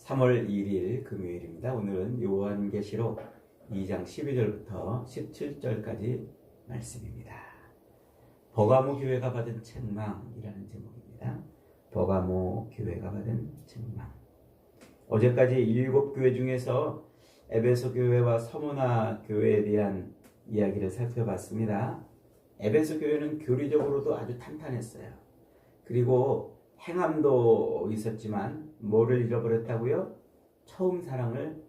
3월 1일 금요일입니다. 오늘은 요한계시록 2장 12절부터 17절까지 말씀입니다. 버가모 교회가 받은 책망이라는 제목입니다. 버가모 교회가 받은 책망. 어제까지 7교회 중에서 에베소 교회와 서머나 교회에 대한 이야기를 살펴봤습니다. 에베소 교회는 교리적으로도 아주 탄탄했어요. 그리고 행함도 있었지만 뭐를 잃어버렸다고요? 처음 사랑을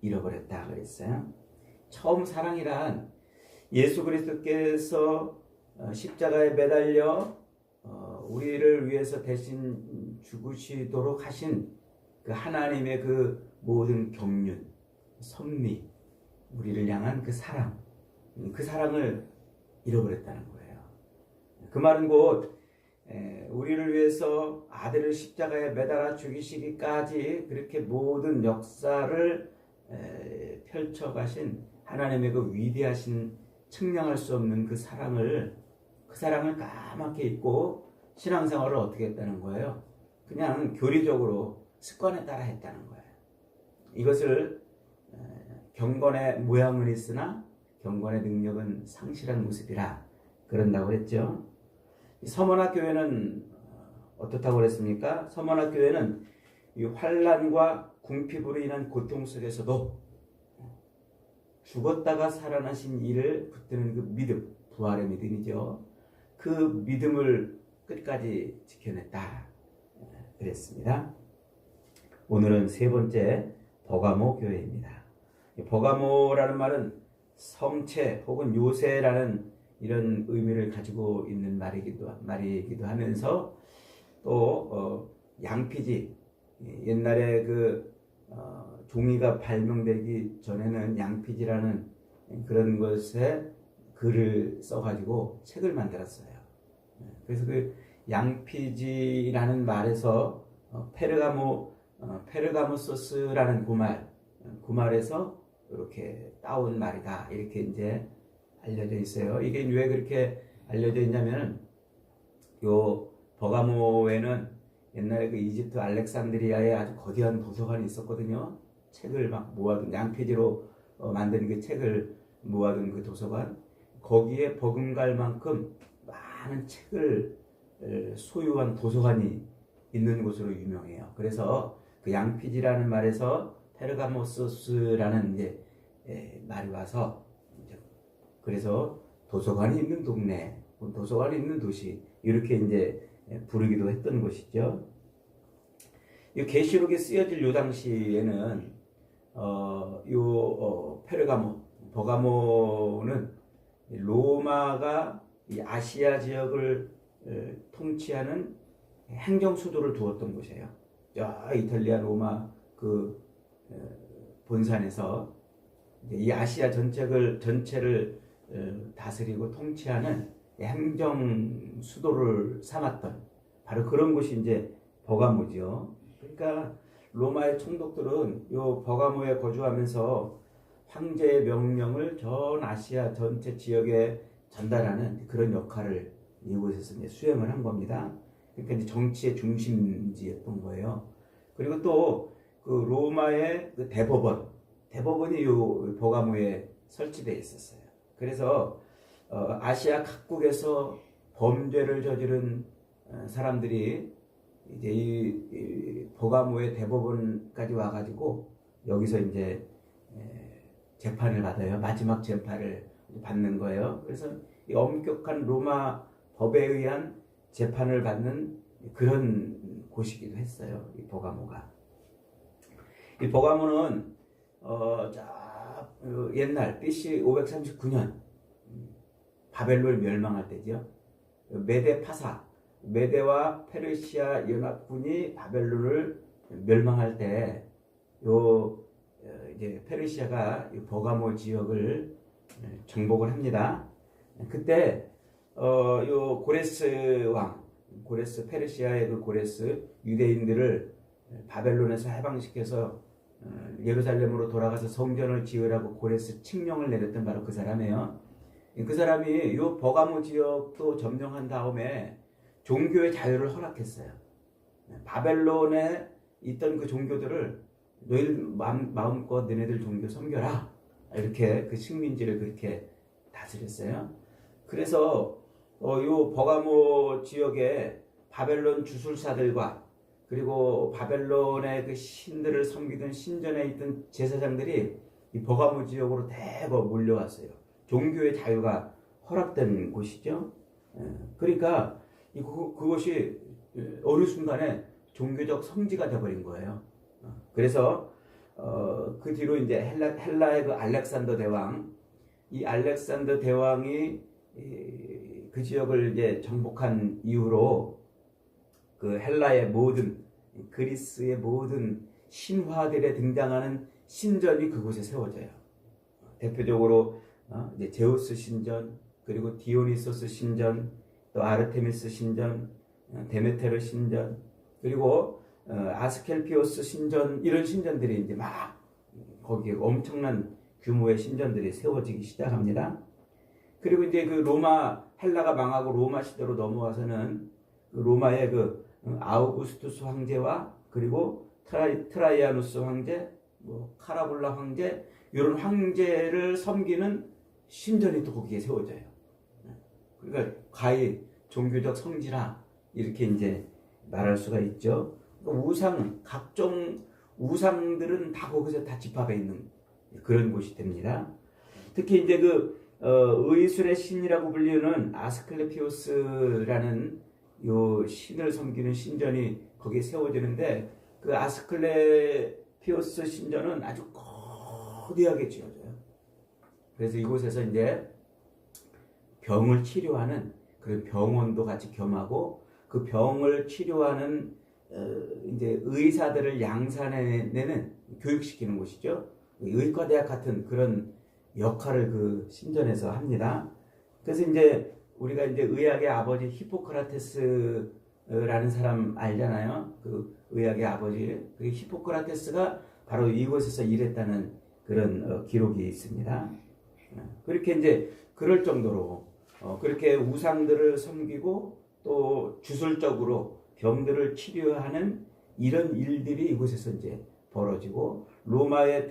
잃어버렸다 그랬어요. 처음 사랑이란 예수 그리스도께서 십자가에 매달려 우리를 위해서 대신 죽으시도록 하신 그 하나님의 그 모든 경륜, 섭리, 우리를 향한 그 사랑을 잃어버렸다는 거예요. 그 말은 곧 우리를 위해서 아들을 십자가에 매달아 죽이시기까지 그렇게 모든 역사를 펼쳐가신 하나님의 그 위대하신 측량할 수 없는 그 사랑을 까맣게 잊고 신앙생활을 어떻게 했다는 거예요? 그냥 교리적으로 습관에 따라 했다는 거예요. 이것을 경건의 모양은 있으나 경건의 능력은 상실한 모습이라 그런다고 했죠. 서머나 교회는 어떻다고 그랬습니까? 서머나 교회는 이 환난과 궁핍으로 인한 고통 속에서도 죽었다가 살아나신 이를 붙드는 그 믿음, 부활의 믿음이죠. 그 믿음을 끝까지 지켜냈다 그랬습니다. 오늘은 세 번째 버가모 교회입니다. 버가모라는 말은 성체 혹은 요새라는 이런 의미를 가지고 있는 말이기도 하면서 또 양피지, 옛날에 종이가 발명되기 전에는 양피지라는 그런 것에 글을 써가지고 책을 만들었어요. 그래서 그 양피지라는 말에서 페르가모소스라는 그 말에서 이렇게 따온 말이다, 이렇게 이제 알려져 있어요. 이게 왜 그렇게 알려져 있냐면, 요 버가모에는 옛날에 그 이집트 알렉산드리아에 아주 거대한 도서관이 있었거든요. 책을 막 모아둔, 양피지로 만든 그 책을 모아둔 그 도서관, 거기에 버금갈 만큼 많은 책을 소유한 도서관이 있는 곳으로 유명해요. 그래서 그 양피지라는 말에서 페르가모소스라는 이제 말이 와서, 그래서 도서관이 있는 동네, 도서관이 있는 도시, 이렇게 이제 부르기도 했던 곳이죠. 이 계시록에 쓰여질 요 당시에는 버가모는 로마가 이 아시아 지역을 통치하는 행정 수도를 두었던 곳이에요. 이탈리아 로마 그 본산에서 이 아시아 전체를 다스리고 통치하는 행정 수도를 삼았던 바로 그런 곳이 이제 버가모죠. 그러니까 로마의 총독들은 요 버가모에 거주하면서 황제의 명령을 전 아시아 전체 지역에 전달하는 그런 역할을 이곳에서 이제 수행을 한 겁니다. 그러니까 이제 정치의 중심지였던 거예요. 그리고 또 그 로마의 그 대법원이 요 버가모에 설치되어 있었어요. 그래서 아시아 각국에서 범죄를 저지른 사람들이 이제 이 버가모의 대법원까지 와가지고 여기서 이제 재판을 받아요. 마지막 재판을 받는 거예요. 그래서 이 엄격한 로마 법에 의한 재판을 받는 그런 곳이기도 했어요. 이 버가모가. 이 버가모는 옛날 BC 539년 바벨론 멸망할 때죠. 메데와 페르시아 연합군이 바벨론을 멸망할 때 이제 페르시아가 버가모 지역을 정복을 합니다. 그때 요 페르시아의 그 고레스 유대인들을 바벨론에서 해방시켜서 예루살렘으로 돌아가서 성전을 지으라고 고레스 칙령을 내렸던 바로 그 사람이에요. 그 사람이 이 버가모 지역도 점령한 다음에 종교의 자유를 허락했어요. 바벨론에 있던 그 종교들을 너희 마음껏 너네들 종교 섬겨라. 이렇게 그 식민지를 그렇게 다스렸어요. 그래서 요 버가모 지역에 바벨론 주술사들과 그리고 바벨론의 그 신들을 섬기던 신전에 있던 제사장들이 이 버가모 지역으로 대거 몰려왔어요. 종교의 자유가 허락된 곳이죠. 그러니까 그것이 어느 순간에 종교적 성지가 되어버린 거예요. 그래서 그 뒤로 이제 헬라의 그 알렉산더 대왕, 이 알렉산더 대왕이 그 지역을 이제 정복한 이후로 그 헬라의 모든 그리스의 모든 신화들에 등장하는 신전이 그곳에 세워져요. 대표적으로 이제 제우스 신전, 그리고 디오니소스 신전, 또 아르테미스 신전, 데메테르 신전, 그리고 아스켈피오스 신전, 이런 신전들이 이제 막 거기에 엄청난 규모의 신전들이 세워지기 시작합니다. 그리고 이제 그 헬라가 망하고 로마 시대로 넘어와서는 그 로마의 그 아우구스투스 황제와 그리고 트라이아누스 황제, 카라볼라 황제, 이런 황제를 섬기는 신전이 또 거기에 세워져요. 그러니까 가히 종교적 성지라 이렇게 이제 말할 수가 있죠. 각종 우상들은 다 거기서 다 집합해 있는 그런 곳이 됩니다. 특히 이제 의술의 신이라고 불리는 아스클레피오스라는 요 신을 섬기는 신전이 거기에 세워지는데, 그 아스클레피오스 신전은 아주 거대하게 지어져요. 그래서 이곳에서 이제 병을 치료하는 그런 병원도 같이 겸하고, 그 병을 치료하는 이제 의사들을 양산해내는 교육시키는 곳이죠. 의과대학 같은 그런 역할을 그 신전에서 합니다. 그래서 이제 우리가 이제 의학의 아버지 히포크라테스라는 사람 알잖아요. 그 의학의 아버지, 그 히포크라테스가 바로 이곳에서 일했다는 그런 기록이 있습니다. 그렇게 이제 그럴 정도로 그렇게 우상들을 섬기고 또 주술적으로 병들을 치료하는 이런 일들이 이곳에서 이제 벌어지고, 로마의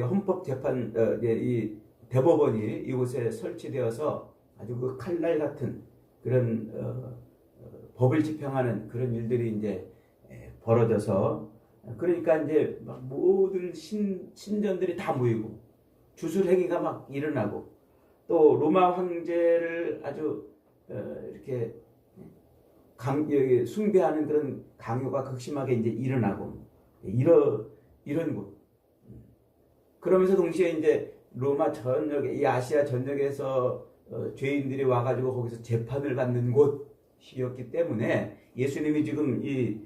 헌법재판 이 대법원이 이곳에 설치되어서 아주 그 칼날 같은 그런 법을 집행하는 그런 일들이 이제 벌어져서, 그러니까 이제 막 모든 신전들이 다 모이고 주술 행위가 막 일어나고, 또 로마 황제를 아주 이렇게 숭배하는 그런 강요가 극심하게 이제 일어나고 이런 곳. 그러면서 동시에 이제 로마 전역에, 이 아시아 전역에서 죄인들이 와가지고 거기서 재판을 받는 곳이었기 때문에, 예수님이 지금 이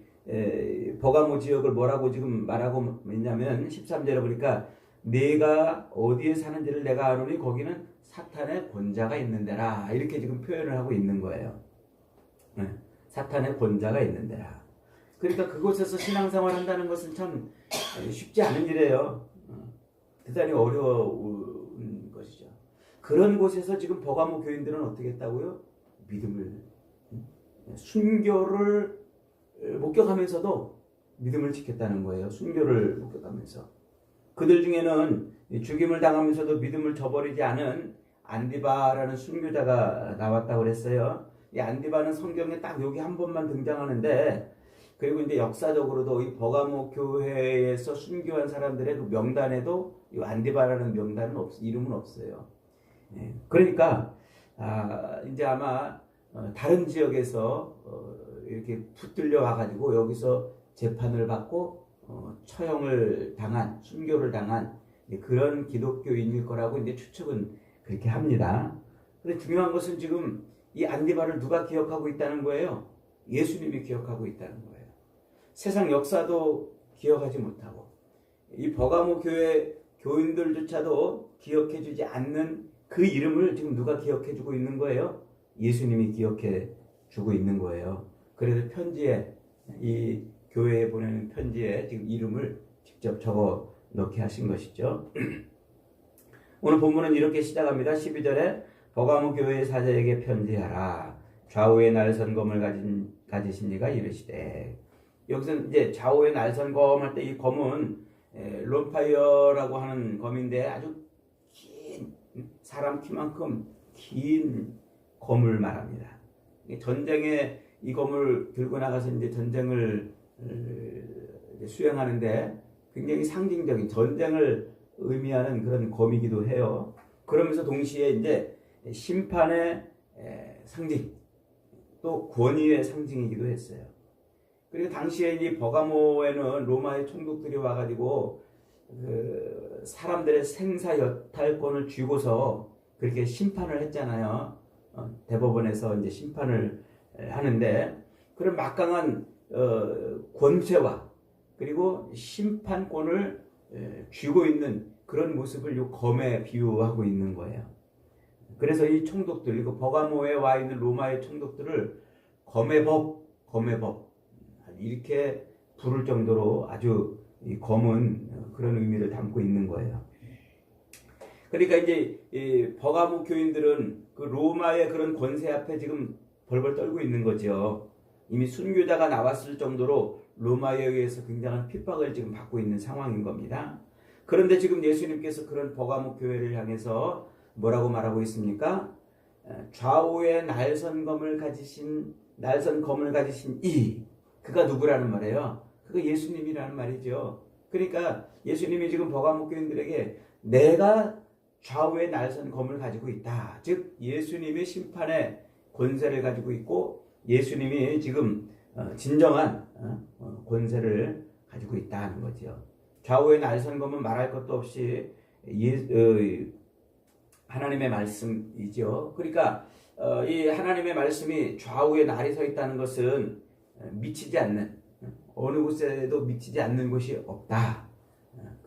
버가모 지역을 뭐라고 지금 말하고 있냐면 13절에 보니까 내가 어디에 사는지를 내가 아노니 거기는 사탄의 권자가 있는 데라, 이렇게 지금 표현을 하고 있는 거예요. 사탄의 권자가 있는 데라. 그러니까 그곳에서 신앙생활 한다는 것은 참 쉽지 않은 일이에요. 대단히 어려운 것이죠. 그런 곳에서 지금 버가모 교인들은 어떻게 했다고요? 믿음을, 순교를 목격하면서도 믿음을 지켰다는 거예요. 순교를 목격하면서. 그들 중에는 죽임을 당하면서도 믿음을 저버리지 않은 안디바라는 순교자가 나왔다고 그랬어요. 이 안디바는 성경에 딱 여기 한 번만 등장하는데, 그리고 이제 역사적으로도 이 버가모 교회에서 순교한 사람들의 그 명단에도 이 안디바라는 명단은 이름은 없어요. 그러니까 이제 아마 다른 지역에서 이렇게 붙들려 와가지고 여기서 재판을 받고 처형을 당한, 순교를 당한 그런 기독교인일 거라고 이제 추측은 그렇게 합니다. 근데 중요한 것은 지금 이 안디바를 누가 기억하고 있다는 거예요? 예수님이 기억하고 있다는 거예요. 세상 역사도 기억하지 못하고, 이 버가모 교회 교인들조차도 기억해주지 않는 그 이름을 지금 누가 기억해주고 있는 거예요? 예수님이 기억해주고 있는 거예요. 그래서 편지에, 이 교회에 보내는 편지에 지금 이름을 직접 적어 넣게 하신 것이죠. 오늘 본문은 이렇게 시작합니다. 12절에 버가모 교회의 사자에게 편지하라. 좌우에 날선 검을 가지신 이가 이르시되, 여기서 이제 좌우의 날선검 할 때 이 검은 롬파이어라고 하는 검인데 아주 긴 사람 키만큼 긴 검을 말합니다. 전쟁에 이 검을 들고 나가서 이제 전쟁을 수행하는데 굉장히 상징적인 전쟁을 의미하는 그런 검이기도 해요. 그러면서 동시에 이제 심판의 상징, 또 권위의 상징이기도 했어요. 그리고 당시에 이 버가모에는 로마의 총독들이 와가지고 그 사람들의 생사여탈권을 쥐고서 그렇게 심판을 했잖아요. 대법원에서 이제 심판을 하는데 그런 막강한 권세와 그리고 심판권을 쥐고 있는 그런 모습을 요 검에 비유하고 있는 거예요. 그래서 이 총독들, 그 버가모에 와 있는 로마의 총독들을 검의 법 이렇게 부를 정도로 아주 이 검은 그런 의미를 담고 있는 거예요. 그러니까 이제 이 버가모 교인들은 그 로마의 그런 권세 앞에 지금 벌벌 떨고 있는 거죠. 이미 순교자가 나왔을 정도로 로마에 의해서 굉장한 핍박을 지금 받고 있는 상황인 겁니다. 그런데 지금 예수님께서 그런 버가모 교회를 향해서 뭐라고 말하고 있습니까? 좌우에 날선검을 가지신 이 그가 누구라는 말이에요? 그가 예수님이라는 말이죠. 그러니까 예수님이 지금 버가모 교인들에게 내가 좌우에 날선검을 가지고 있다. 즉 예수님이 심판의 권세를 가지고 있고 예수님이 지금 진정한 권세를 가지고 있다는 거죠. 좌우의 날선검은 말할 것도 없이 하나님의 말씀이죠. 그러니까 이 하나님의 말씀이 좌우에 날이 서 있다는 것은 미치지 않는 어느 곳에도 미치지 않는 곳이 없다.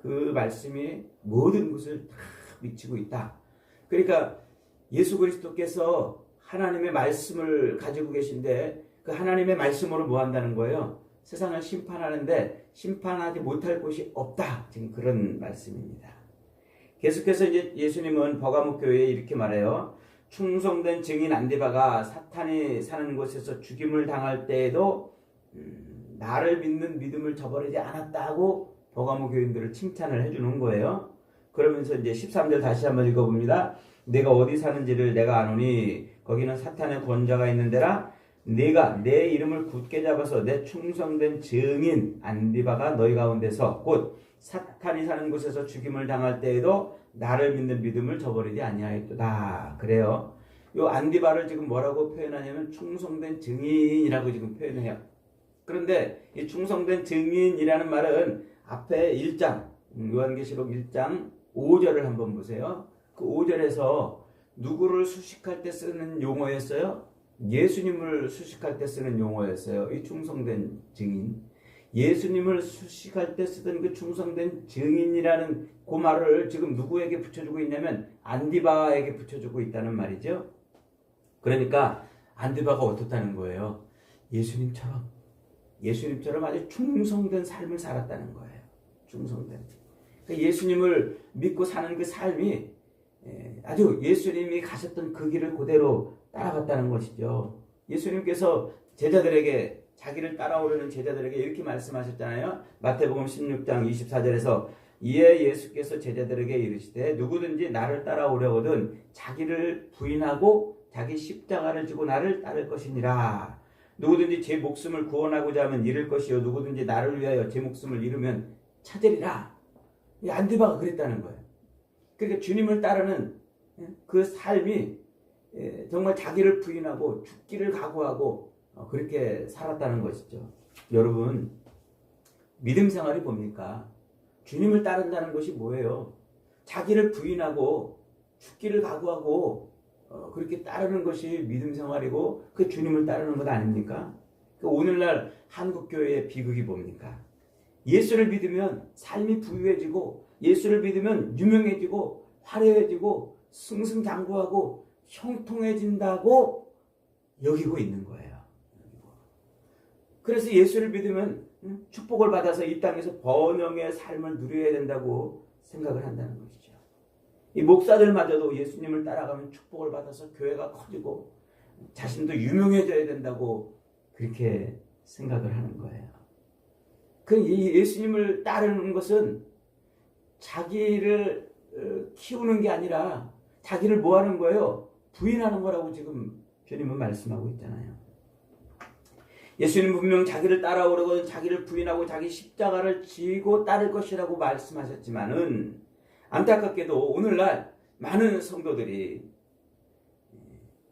그 말씀이 모든 곳을 다 미치고 있다. 그러니까 예수 그리스도께서 하나님의 말씀을 가지고 계신데 그 하나님의 말씀으로 뭐 한다는 거예요? 세상을 심판하는데 심판하지 못할 곳이 없다. 지금 그런 말씀입니다. 계속해서 이제 예수님은 버가모 교회에 이렇게 말해요. 충성된 증인 안디바가 사탄이 사는 곳에서 죽임을 당할 때에도 나를 믿는 믿음을 저버리지 않았다고 버가모 교인들을 칭찬을 해주는 거예요. 그러면서 이제 13절 다시 한번 읽어봅니다. 내가 어디 사는지를 내가 아노니 거기는 사탄의 권자가 있는 데라. 네가 내 이름을 굳게 잡아서 내 충성된 증인 안디바가 너희 가운데서 곧 사탄이 사는 곳에서 죽임을 당할 때에도 나를 믿는 믿음을 저버리지 아니하였도다. 그래요. 요 안디바를 지금 뭐라고 표현하냐면 충성된 증인이라고 지금 표현해요. 그런데 이 충성된 증인이라는 말은 앞에 1장 요한계시록 1장 5절을 한번 보세요. 그 5절에서 누구를 수식할 때 쓰는 용어였어요? 예수님을 수식할 때 쓰는 용어였어요. 이 충성된 증인. 예수님을 수식할 때 쓰던 그 충성된 증인이라는 그 말을 지금 누구에게 붙여주고 있냐면 안디바에게 붙여주고 있다는 말이죠. 그러니까 안디바가 어떻다는 거예요? 예수님처럼 아주 충성된 삶을 살았다는 거예요. 충성된. 그러니까 예수님을 믿고 사는 그 삶이 아주 예수님이 가셨던 그 길을 그대로 따라갔다는 것이죠. 예수님께서 제자들에게 자기를 따라오려는 제자들에게 이렇게 말씀하셨잖아요. 마태복음 16장 24절에서 이에 예수께서 제자들에게 이르시되 누구든지 나를 따라오려거든 자기를 부인하고 자기 십자가를 지고 나를 따를 것이니라. 누구든지 제 목숨을 구원하고자 하면 잃을 것이요 누구든지 나를 위하여 제 목숨을 잃으면 찾으리라. 이 안디바가 그랬다는 거예요. 그러니까 주님을 따르는 그 삶이 정말 자기를 부인하고 죽기를 각오하고 그렇게 살았다는 것이죠. 여러분 믿음 생활이 뭡니까? 주님을 따른다는 것이 뭐예요? 자기를 부인하고 죽기를 각오하고 그렇게 따르는 것이 믿음 생활이고 그 주님을 따르는 것 아닙니까? 오늘날 한국교회의 비극이 뭡니까? 예수를 믿으면 삶이 부유해지고 예수를 믿으면 유명해지고 화려해지고 승승장구하고 형통해진다고 여기고 있는 거예요. 그래서 예수를 믿으면 축복을 받아서 이 땅에서 번영의 삶을 누려야 된다고 생각을 한다는 것이죠. 이 목사들마저도 예수님을 따라가면 축복을 받아서 교회가 커지고 자신도 유명해져야 된다고 그렇게 생각을 하는 거예요. 이 예수님을 따르는 것은 자기를 키우는 게 아니라 자기를 뭐 하는 거예요? 부인하는 거라고 지금 주님은 말씀하고 있잖아요. 예수님 분명 자기를 따라오려고 자기를 부인하고 자기 십자가를 지고 따를 것이라고 말씀하셨지만은 안타깝게도 오늘날 많은 성도들이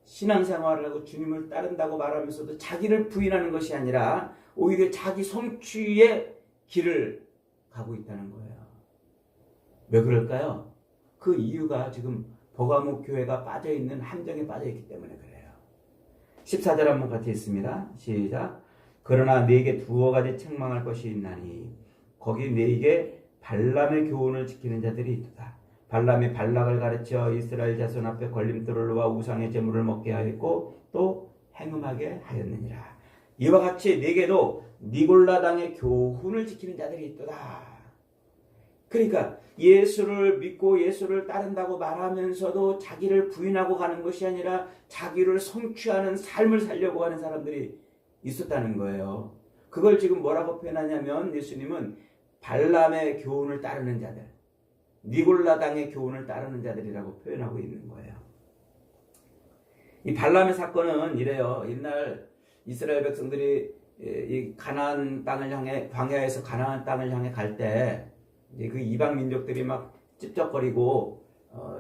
신앙생활을 하고 주님을 따른다고 말하면서도 자기를 부인하는 것이 아니라 오히려 자기 성취의 길을 가고 있다는 거예요. 왜 그럴까요? 그 이유가 지금 버가목 교회가 빠져있는 함정에 빠져있기 때문에 그래요. 14절 한번 같이 읽습니다. 시작. 그러나 네게 두어 가지 책망할 것이 있나니 거기 네게 발람의 교훈을 지키는 자들이 있도다. 발람이 발락을 가르쳐 이스라엘 자손 앞에 걸림돌을 놓아 우상의 제물을 먹게 하였고 또 행음하게 하였느니라. 이와 같이 네게도 니골라당의 교훈을 지키는 자들이 있도다. 그러니까 예수를 믿고 예수를 따른다고 말하면서도 자기를 부인하고 가는 것이 아니라 자기를 성취하는 삶을 살려고 하는 사람들이 있었다는 거예요. 그걸 지금 뭐라고 표현하냐면 예수님은 발람의 교훈을 따르는 자들, 니골라당의 교훈을 따르는 자들이라고 표현하고 있는 거예요. 이 발람의 사건은 이래요. 옛날 이스라엘 백성들이 이 가나안 땅을 향해 광야에서 가나안 땅을 향해 갈 때 그 이방 민족들이 막 찝쩍거리고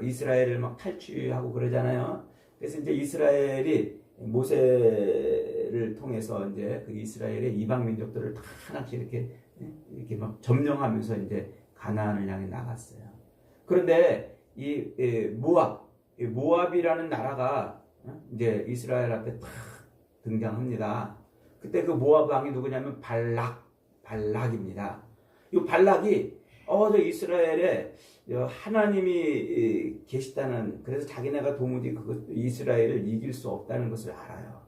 이스라엘을 막 탈취하고 그러잖아요. 그래서 이제 이스라엘이 모세를 통해서 이제 그 이스라엘의 이방 민족들을 다 하나씩 이렇게 막 점령하면서 이제 가나안을 향해 나갔어요. 그런데 이 모압이라는 나라가 이제 이스라엘 앞에 딱 등장합니다. 그때 그 모압 왕이 누구냐면 발락입니다. 이 발락이 저 이스라엘에 하나님이 계시다는, 그래서 자기네가 도무지 이스라엘을 이길 수 없다는 것을 알아요.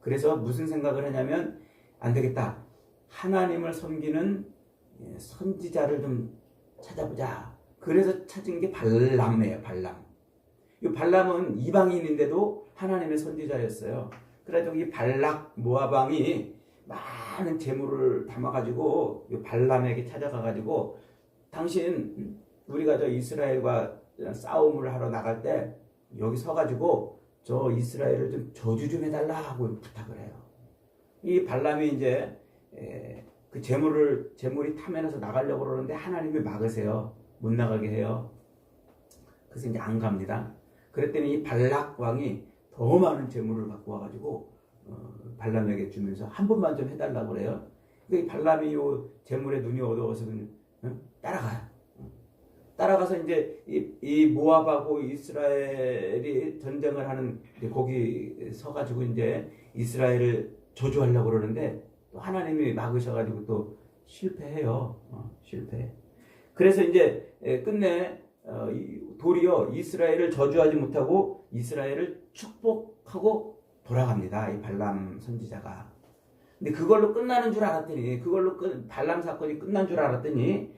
그래서 무슨 생각을 하냐면 안 되겠다. 하나님을 섬기는 선지자를 좀 찾아보자. 그래서 찾은 게 발람이에요. 발람. 이 발람은 이방인인데도 하나님의 선지자였어요. 그래서 이 발락 모압 왕이 많은 재물을 담아가지고 이 발람에게 찾아가가지고 당신 우리가 저 이스라엘과 싸움을 하러 나갈 때 여기 서가지고 저 이스라엘을 좀 저주 좀 해달라 하고 부탁을 해요. 이 발람이 이제 그 재물이 타면에서 나가려고 그러는데 하나님이 막으세요. 못 나가게 해요. 그래서 이제 안 갑니다. 그랬더니 이 발락 왕이 더 많은 재물을 갖고 와가지고 발람에게 주면서 한 번만 좀 해달라고 그래요. 이 발람이 요 재물에 눈이 어두워서 따라가요. 따라가서 이제 이 모압하고 이스라엘이 전쟁을 하는 거기 서가지고 이제 이스라엘을 저주하려고 그러는데 또 하나님이 막으셔가지고 또 실패해요. 실패. 그래서 이제 끝내 도리어 이스라엘을 저주하지 못하고 이스라엘을 축복하고 돌아갑니다. 이 발람 선지자가. 근데 그걸로 끝나는 줄 알았더니 발람 사건이 끝난 줄 알았더니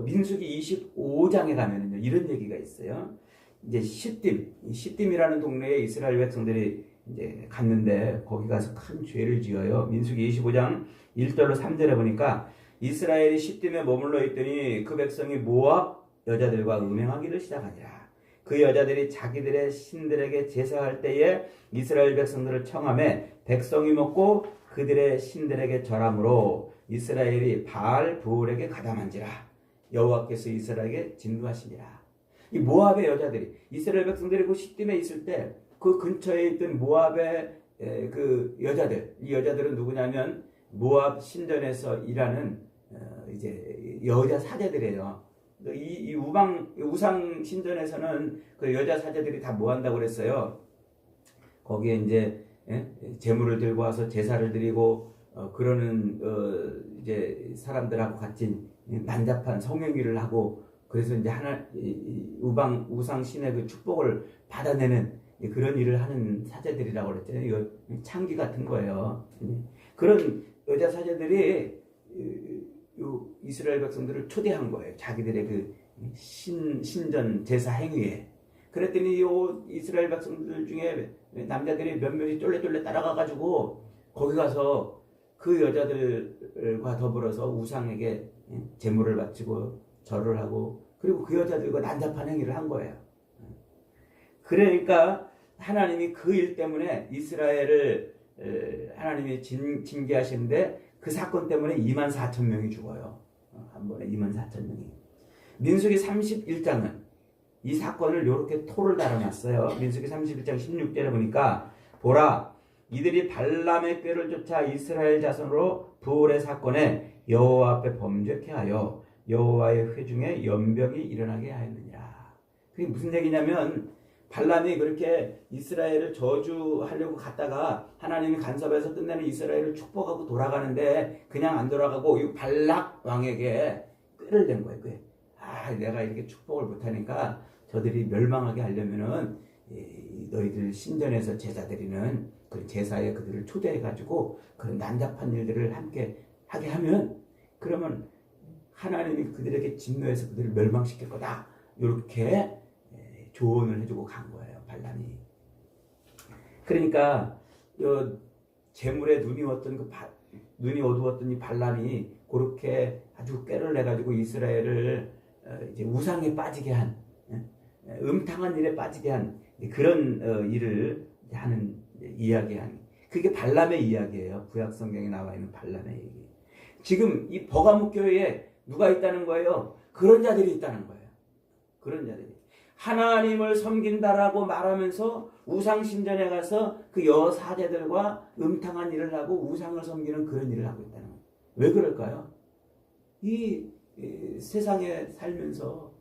민수기 25장에 가면은요 이런 얘기가 있어요. 이제 시딤이라는 동네에 이스라엘 백성들이 이제 갔는데 거기 가서 큰 죄를 지어요. 민수기 25장 1절로 3절에 보니까 이스라엘이 시딤에 머물러 있더니 그 백성이 모압 여자들과 음행하기를 시작하니라. 그 여자들이 자기들의 신들에게 제사할 때에 이스라엘 백성들을 청하매 백성이 먹고 그들의 신들에게 절함으로 이스라엘이 바알 부올에게 가담한지라. 여호와께서 이스라엘에게 진노하시니라. 이 모압의 여자들이 이스라엘 백성들이 그 시딤에 있을 때 그 근처에 있던 모압의 그 여자들, 이 여자들은 누구냐면 모압 신전에서 일하는 이제 여자 사제들이에요. 이 우상 신전에서는 그 여자 사제들이 다 뭐 한다고 그랬어요. 거기에 이제 제물을 들고 와서 제사를 드리고 그러는 이제 사람들하고 같이 난잡한 성행위를 하고 그래서 이제 우상 신의 그 축복을 받아내는 그런 일을 하는 사제들이라고 그랬잖아요. 이거 창기 같은 거예요. 그런 여자 사제들이 이스라엘 백성들을 초대한 거예요. 자기들의 그 신전 제사 행위에. 그랬더니 이스라엘 백성들 중에 남자들이 몇몇이 쫄래쫄래 따라가가지고 거기 가서 그 여자들과 더불어서 우상에게 제물을 바치고 절을 하고 그리고 그 여자들과 난잡한 행위를 한 거예요. 그러니까 하나님이 그 일 때문에 이스라엘을 하나님이 징계하시는데 그 사건 때문에 24,000명이 죽어요. 한 번에 24,000명이. 민수기 31장은 이 사건을 이렇게 토를 달아놨어요. 민수기 31장 16절에 보니까 보라 이들이 발람의 꾀를 쫓아 이스라엘 자손으로 부올의 사건에 여호와 앞에 범죄케 하여 여호와의 회중에 연병이 일어나게 하였느니라. 그게 무슨 얘기냐면 발람이 그렇게 이스라엘을 저주하려고 갔다가 하나님이 간섭해서 끝내는 이스라엘을 축복하고 돌아가는데 그냥 안 돌아가고 이 발락 왕에게 꾀를 낸 거예요. 꾀. 내가 이렇게 축복을 못하니까 저들이 멸망하게 하려면은 너희들 신전에서 제사 드리는 그 제사에 그들을 초대해가지고 그런 난잡한 일들을 함께 하게 하면 그러면 하나님이 그들에게 진노해서 그들을 멸망시킬 거다. 이렇게 조언을 해주고 간 거예요. 발람이. 그러니까 재물에 눈이 어두웠던 이 발람이 그렇게 아주 꾀를 내가지고 이스라엘을 이제 우상에 빠지게 한 음탕한 일에 빠지게 한 그런 일을 하는 이야기한 그게 발람의 이야기예요. 구약 성경에 나와 있는 발람의 얘기. 지금 이 버가목 교회에 누가 있다는 거예요? 그런 자들이 있다는 거예요. 그런 자들이 하나님을 섬긴다라고 말하면서 우상 신전에 가서 그 여사제들과 음탕한 일을 하고 우상을 섬기는 그런 일을 하고 있다는 거예요. 왜 그럴까요? 이 세상에 살면서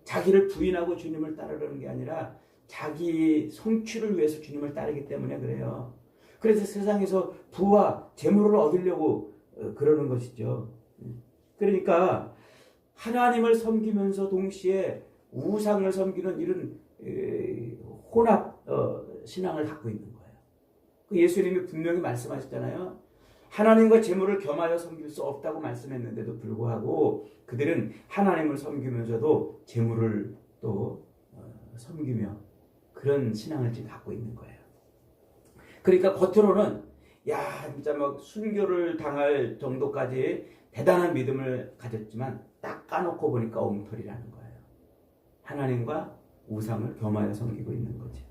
자기를 부인하고 주님을 따르려는 게 아니라 자기 성취를 위해서 주님을 따르기 때문에 그래요. 그래서 세상에서 부와 재물을 얻으려고 그러는 것이죠. 그러니까 하나님을 섬기면서 동시에 우상을 섬기는 이런 혼합 신앙을 갖고 있는 거예요. 예수님이 분명히 말씀하셨잖아요. 하나님과 재물을 겸하여 섬길 수 없다고 말씀했는데도 불구하고 그들은 하나님을 섬기면서도 재물을 또 섬기며 그런 신앙을 지금 갖고 있는 거예요. 그러니까 겉으로는 진짜 막 순교를 당할 정도까지 대단한 믿음을 가졌지만 딱 까놓고 보니까 엉터리라는 거예요. 하나님과 우상을 겸하여 섬기고 있는 거죠.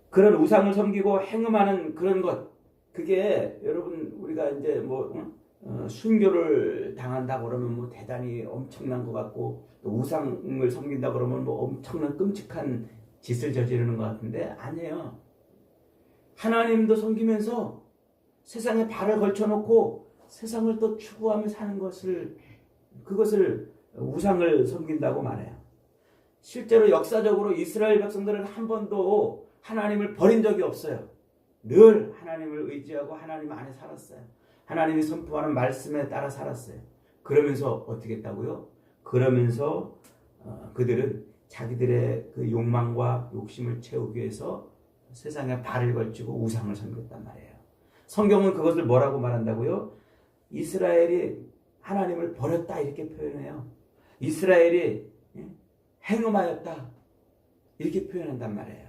그런 우상을 섬기고 행음하는 그런 것, 그게 여러분 우리가 이제 순교를 당한다 그러면 대단히 엄청난 것 같고 또 우상을 섬긴다 그러면 엄청난 끔찍한 짓을 저지르는 것 같은데 아니에요. 하나님도 섬기면서 세상에 발을 걸쳐놓고 세상을 또 추구하며 사는 그것을 우상을 섬긴다고 말해요. 실제로 역사적으로 이스라엘 백성들은 한 번도 하나님을 버린 적이 없어요. 늘 하나님을 의지하고 하나님 안에 살았어요. 하나님이 선포하는 말씀에 따라 살았어요. 그러면서 어떻게 했다고요? 그러면서 그들은 자기들의 그 욕망과 욕심을 채우기 위해서 세상에 발을 걸치고 우상을 섬겼단 말이에요. 성경은 그것을 뭐라고 말한다고요? 이스라엘이 하나님을 버렸다 이렇게 표현해요. 이스라엘이 행음하였다 이렇게 표현한단 말이에요.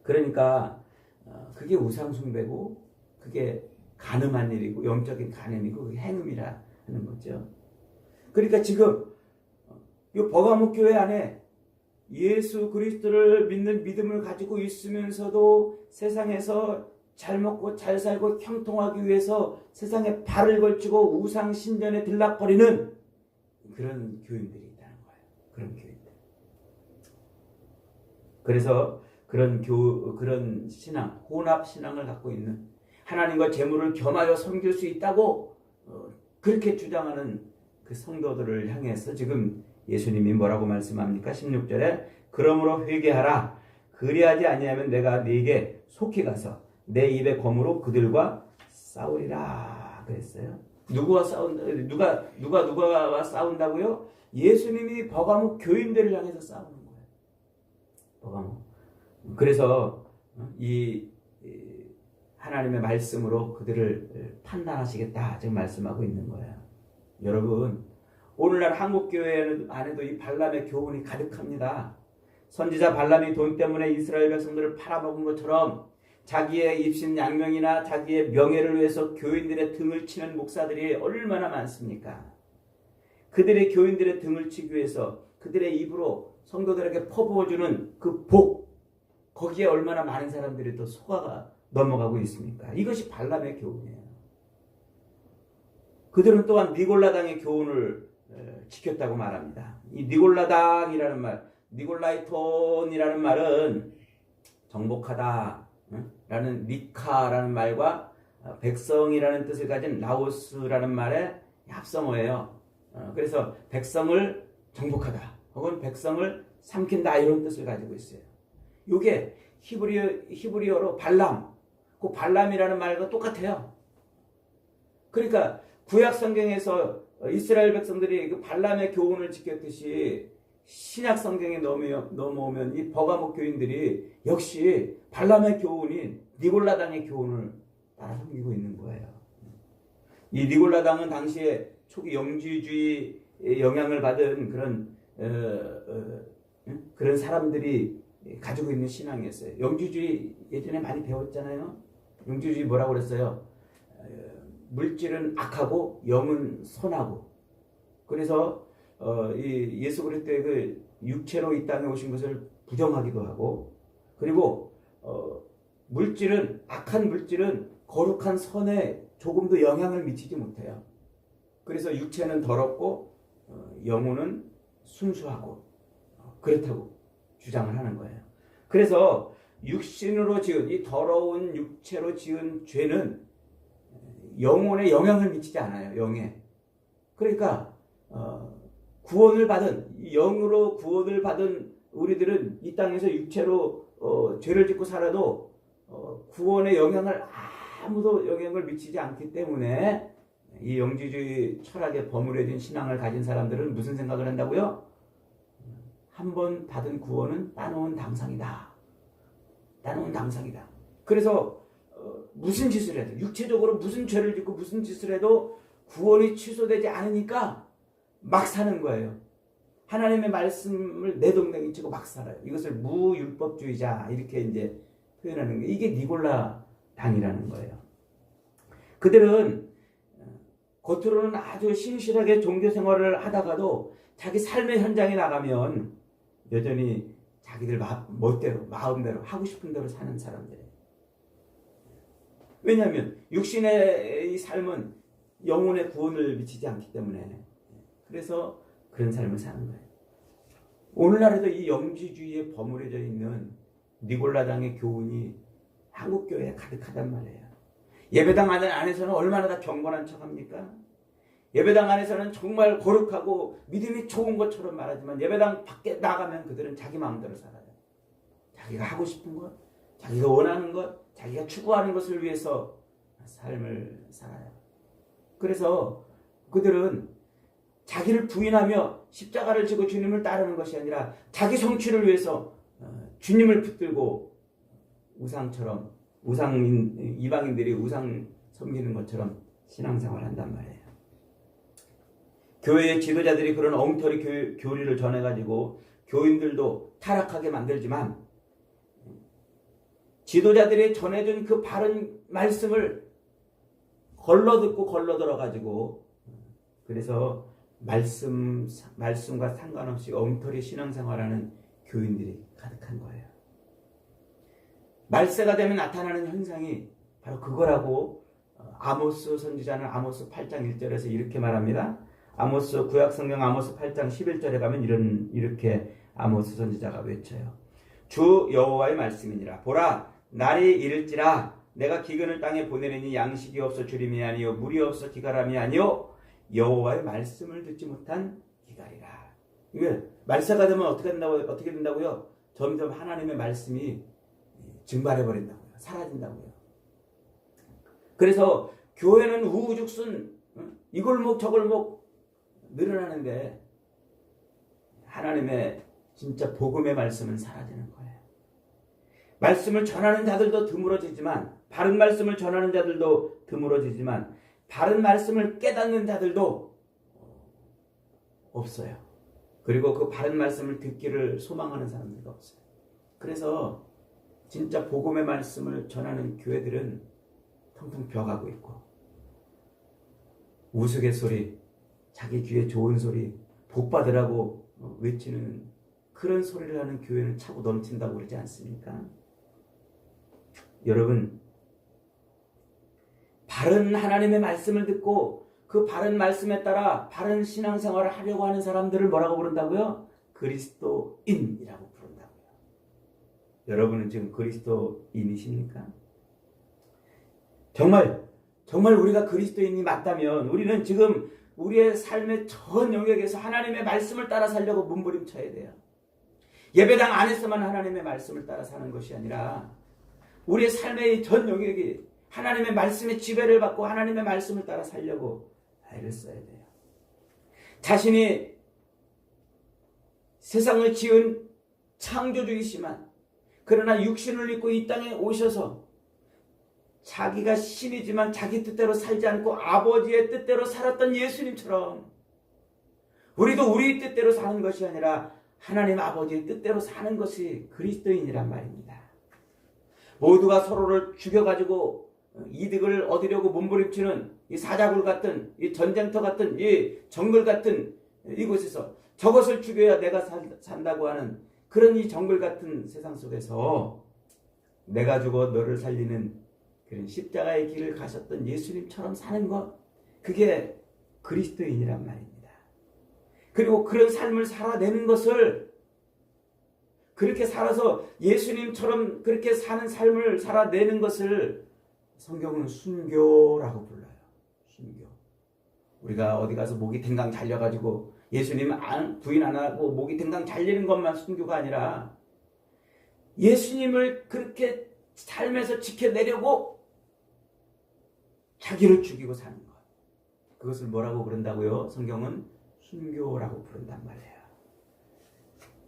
그러니까 그게 우상 숭배고 그게 간음한 일이고 영적인 간음이고 그게 행음이라 하는 거죠. 그러니까 지금 이 버가목 교회 안에 예수 그리스도를 믿는 믿음을 가지고 있으면서도 세상에서 잘 먹고 잘 살고 형통하기 위해서 세상에 발을 걸치고 우상 신전에 들락거리는 그런 교인들이 있다는 거예요. 그런 교인들. 그래서 그런 신앙, 혼합 신앙을 갖고 있는 하나님과 재물을 겸하여 섬길 수 있다고 그렇게 주장하는 그 성도들을 향해서 지금 예수님이 뭐라고 말씀합니까? 16절에 그러므로 회개하라. 그리하지 아니하면 내가 네게 속히 가서 내 입의 검으로 그들과 싸우리라 그랬어요. 누구와 싸운다고요? 예수님이 버가목 교인들을 향해서 싸우는 거예요. 버가목. 그래서 이 하나님의 말씀으로 그들을 판단하시겠다 지금 말씀하고 있는 거예요. 여러분 오늘날 한국교회 안에도 이 발람의 교훈이 가득합니다. 선지자 발람이 돈 때문에 이스라엘 백성들을 팔아먹은 것처럼 자기의 입신 양명이나 자기의 명예를 위해서 교인들의 등을 치는 목사들이 얼마나 많습니까? 그들의 교인들의 등을 치기 위해서 그들의 입으로 성도들에게 퍼부어주는 그 복, 거기에 얼마나 많은 사람들이 또 속아가 넘어가고 있습니까? 이것이 발람의 교훈이에요. 그들은 또한 니골라당의 교훈을 지켰다고 말합니다. 이 니골라당이라는 말, 니골라이톤이라는 말은 정복하다 라는 니카라는 말과 백성이라는 뜻을 가진 라오스라는 말의 합성어예요. 그래서 백성을 정복하다 혹은 백성을 삼킨다 이런 뜻을 가지고 있어요. 이게 히브리어로 발람, 그 발람이라는 말과 똑같아요. 그러니까 구약 성경에서 이스라엘 백성들이 그 발람의 교훈을 지켰듯이 신약 성경에 넘어오면 이 버가목 교인들이 역시 발람의 교훈인 니골라당의 교훈을 따라 섬기고 있는 거예요. 이 니골라당은 당시에 초기 영지주의 영향을 받은 그런 사람들이 가지고 있는 신앙이었어요. 영지주의 예전에 많이 배웠잖아요. 영지주의 뭐라고 그랬어요? 물질은 악하고 영은 선하고. 그래서 이 예수 그리스도의 그 육체로 이 땅에 오신 것을 부정하기도 하고, 그리고 물질은 악한 물질은 거룩한 선에 조금도 영향을 미치지 못해요. 그래서 육체는 더럽고 영혼은 순수하고 그렇다고 주장을 하는 거예요. 그래서 육신으로 지은 이 더러운 육체로 지은 죄는 영혼에 영향을 미치지 않아요. 영에. 그러니까 구원을 받은 영으로 구원을 받은 우리들은 이 땅에서 육체로 죄를 짓고 살아도 구원의 영향을 아무도 영향을 미치지 않기 때문에 이 영지주의 철학에 버무려진 신앙을 가진 사람들은 무슨 생각을 한다고요? 한 번 받은 구원은 따놓은 당상이다. 따놓은 당상이다. 그래서 무슨 짓을 해도 육체적으로 무슨 죄를 짓고 무슨 짓을 해도 구원이 취소되지 않으니까 막 사는 거예요. 하나님의 말씀을 내동댕이 치고 막 살아요. 이것을 무율법주의자 이렇게 이제 표현하는 게 이게 니골라 당이라는 거예요. 그들은 겉으로는 아주 신실하게 종교 생활을 하다가도 자기 삶의 현장에 나가면 여전히 자기들 멋대로 마음대로 하고 싶은 대로 사는 사람들이에요. 왜냐하면 육신의 이 삶은 영혼의 구원을 미치지 않기 때문에 그래서 그런 삶을 사는 거예요. 오늘날에도 이 영지주의에 버무려져 있는 니골라당의 교훈이 한국교회에 가득하단 말이에요. 예배당 안에서는 얼마나 다 경건한 척합니까? 예배당 안에서는 정말 거룩하고 믿음이 좋은 것처럼 말하지만 예배당 밖에 나가면 그들은 자기 마음대로 살아요. 자기가 하고 싶은 것, 자기가 원하는 것, 자기가 추구하는 것을 위해서 삶을 살아요. 그래서 그들은 자기를 부인하며 십자가를 지고 주님을 따르는 것이 아니라 자기 성취를 위해서 주님을 붙들고 이방인들이 우상 섬기는 것처럼 신앙생활을 한단 말이에요. 교회의 지도자들이 그런 엉터리 교리를 전해가지고 교인들도 타락하게 만들지만 지도자들이 전해준 그 바른 말씀을 걸러듣고 걸러들어가지고 그래서 말씀과 상관없이 엉터리 신앙생활하는 교인들이 가득한 거예요. 말세가 되면 나타나는 현상이 바로 그거라고 아모스 선지자는 아모스 8장 1절에서 이렇게 말합니다. 아모스 구약성경 아모스 8장 11절에 가면 이렇게 아모스 선지자가 외쳐요. 주 여호와의 말씀이니라. 보라 날이 이를지라 내가 기근을 땅에 보내리니 양식이 없어 주림이 아니요 물이 없어 기갈함이 아니요 여호와의 말씀을 듣지 못한 기갈이라. 이게 말세가 되면 어떻게 된다고요? 점점 하나님의 말씀이 증발해 버린다고요. 사라진다고요. 그래서 교회는 우후죽순 이골목 저골목 늘어나는데 하나님의 진짜 복음의 말씀은 사라지는 거예요. 말씀을 전하는 자들도 드물어지지만 바른 말씀을 전하는 자들도 드물어지지만 바른 말씀을 깨닫는 자들도 없어요. 그리고 그 바른 말씀을 듣기를 소망하는 사람들도 없어요. 그래서 진짜 복음의 말씀을 전하는 교회들은 텅텅 비어가고 있고, 우스갯소리, 자기 귀에 좋은 소리, 복 받으라고 외치는 그런 소리를 하는 교회는 차고 넘친다고 그러지 않습니까? 여러분, 바른 하나님의 말씀을 듣고 그 바른 말씀에 따라 바른 신앙생활을 하려고 하는 사람들을 뭐라고 부른다고요? 그리스도인이라고 부른다고요. 여러분은 지금 그리스도인이십니까? 정말 우리가 그리스도인이 맞다면 우리는 지금 우리의 삶의 전 영역에서 하나님의 말씀을 따라 살려고 몸부림쳐야 돼요. 예배당 안에서만 하나님의 말씀을 따라 사는 것이 아니라 우리의 삶의 전 영역이 하나님의 말씀의 지배를 받고 하나님의 말씀을 따라 살려고 애를 써야 돼요. 자신이 세상을 지은 창조주이시만 그러나 육신을 입고 이 땅에 오셔서 자기가 신이지만 자기 뜻대로 살지 않고 아버지의 뜻대로 살았던 예수님처럼 우리도 우리 뜻대로 사는 것이 아니라 하나님 아버지의 뜻대로 사는 것이 그리스도인이란 말입니다. 모두가 서로를 죽여가지고 이득을 얻으려고 몸부림치는 이 사자굴 같은 이 전쟁터 같은 이 정글 같은 이곳에서 저것을 죽여야 내가 산다고 하는 그런 이 정글 같은 세상 속에서 내가 죽어 너를 살리는 그런 십자가의 길을 가셨던 예수님처럼 사는 것, 그게 그리스도인이란 말입니다. 그리고 그런 삶을 살아내는 것을, 그렇게 살아서 예수님처럼 그렇게 사는 삶을 살아내는 것을 성경은 순교라고 불러요. 순교. 우리가 어디 가서 목이 댕강 잘려가지고 예수님 부인 안 하고 목이 댕강 잘리는 것만 순교가 아니라 예수님을 그렇게 삶에서 지켜내려고 자기를 죽이고 사는 것. 그것을 뭐라고 부른다고요? 성경은 순교라고 부른단 말이에요.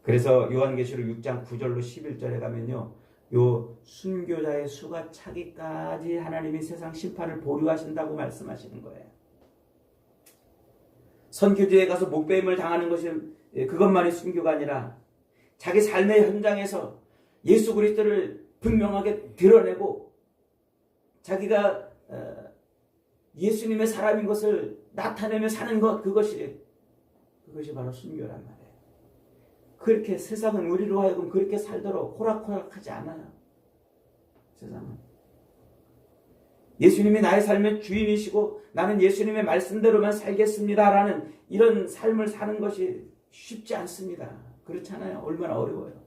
그래서 요한계시록 6장 9절로 11절에 가면요, 요 순교자의 수가 차기까지 하나님이 세상 심판을 보류하신다고 말씀하시는 거예요. 선교지에 가서 목배임을 당하는 것이 그것만이 순교가 아니라 자기 삶의 현장에서 예수 그리스도를 분명하게 드러내고 자기가 예수님의 사람인 것을 나타내며 사는 것, 그것이 바로 순교란 말이에요. 그렇게 세상은 우리로 하여금 그렇게 살도록 호락호락하지 않아요. 세상은. 예수님이 나의 삶의 주인이시고 나는 예수님의 말씀대로만 살겠습니다라는 이런 삶을 사는 것이 쉽지 않습니다. 그렇잖아요. 얼마나 어려워요.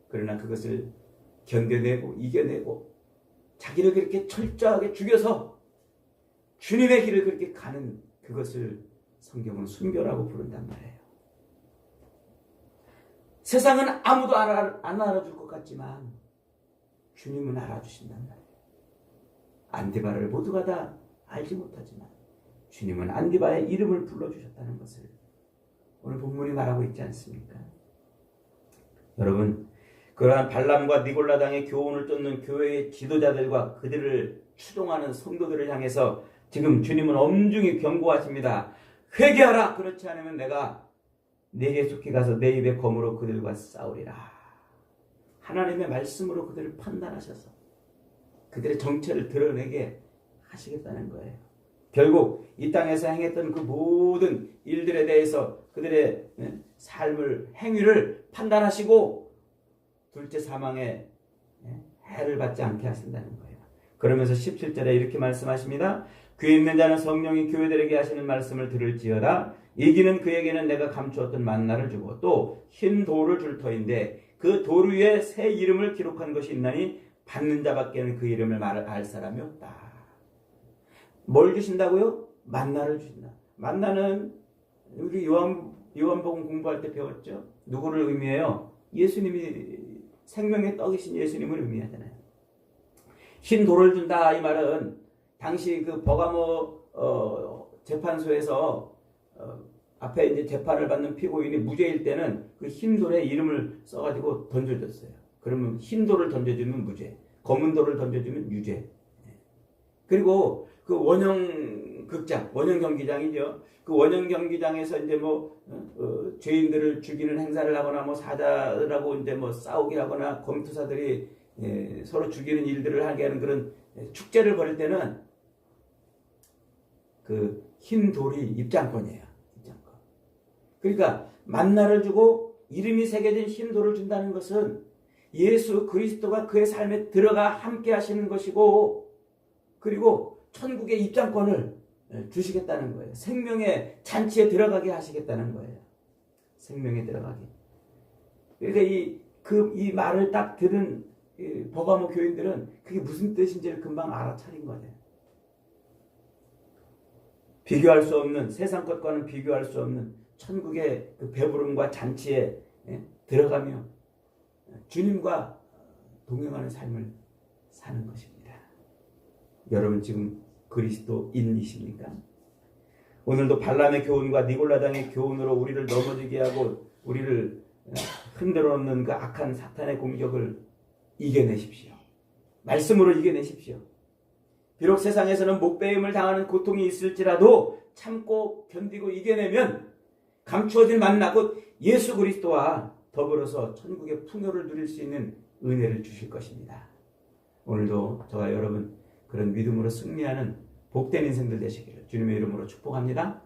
그러나 그것을 견뎌내고 이겨내고 자기를 그렇게 철저하게 죽여서 주님의 길을 그렇게 가는 그것을 성경은 순교라고 부른단 말이에요. 세상은 아무도 안 알아줄 것 같지만 주님은 알아주신단 말이에요. 안디바를 모두가 다 알지 못하지만 주님은 안디바의 이름을 불러주셨다는 것을 오늘 본문이 말하고 있지 않습니까? 여러분, 그러한 발람과 니골라당의 교훈을 쫓는 교회의 지도자들과 그들을 추동하는 성도들을 향해서 지금 주님은 엄중히 경고하십니다. 회개하라! 그렇지 않으면 내가 내게 속히 가서 내 입의 검으로 그들과 싸우리라. 하나님의 말씀으로 그들을 판단하셔서 그들의 정체를 드러내게 하시겠다는 거예요. 결국 이 땅에서 행했던 그 모든 일들에 대해서 그들의 삶을, 행위를 판단하시고 둘째 사망에 해를 받지 않게 하신다는 거예요. 그러면서 17절에 이렇게 말씀하십니다. 귀 있는 자는 성령이 교회들에게 하시는 말씀을 들을지어다. 이기는 그에게는 내가 감추었던 만나를 주고 또 흰 돌을 줄 터인데 그 돌 위에 새 이름을 기록한 것이 있나니 받는 자밖에는 그 이름을 알 사람이 없다. 뭘 주신다고요? 만나를 주신다. 만나는 우리 요한복음 공부할 때 배웠죠. 누구를 의미해요? 예수님이 생명의 떡이신 예수님을 의미하잖아요. 흰 돌을 준다 이 말은 당시 그 버가모 재판소에서 앞에 이제 재판을 받는 피고인이 무죄일 때는 그 흰 돌에 이름을 써가지고 던져줬어요. 그러면 흰 돌을 던져주면 무죄, 검은 돌을 던져주면 유죄. 그리고 그 원형 극장, 원형 경기장이죠. 그 원형 경기장에서 이제 뭐 죄인들을 죽이는 행사를 하거나 뭐 사자들하고 이제 뭐 싸우게 하거나 검투사들이 서로 죽이는 일들을 하게 하는 그런 축제를 벌일 때는 그 흰 돌이 입장권이에요. 입장권. 그러니까 만나를 주고 이름이 새겨진 흰 돌을 준다는 것은 예수 그리스도가 그의 삶에 들어가 함께 하시는 것이고, 그리고 천국의 입장권을 주시겠다는 거예요. 생명의 잔치에 들어가게 하시겠다는 거예요. 생명에 들어가게. 그러니까 이 말을 딱 들은 버가모 교인들은 그게 무슨 뜻인지를 금방 알아차린 거예요. 비교할 수 없는, 세상 것과는 비교할 수 없는 천국의 그 배부름과 잔치에 들어가며 주님과 동행하는 삶을 사는 것입니다. 여러분 지금 그리스도인이십니까? 오늘도 발람의 교훈과 니골라당의 교훈으로 우리를 넘어지게 하고 우리를 흔들어 놓는 그 악한 사탄의 공격을 이겨내십시오. 말씀으로 이겨내십시오. 비록 세상에서는 목배임을 당하는 고통이 있을지라도 참고 견디고 이겨내면 감추어진 만나 곧 예수 그리스도와 더불어서 천국의 풍요를 누릴 수 있는 은혜를 주실 것입니다. 오늘도 저와 여러분 그런 믿음으로 승리하는 복된 인생들 되시기를 주님의 이름으로 축복합니다.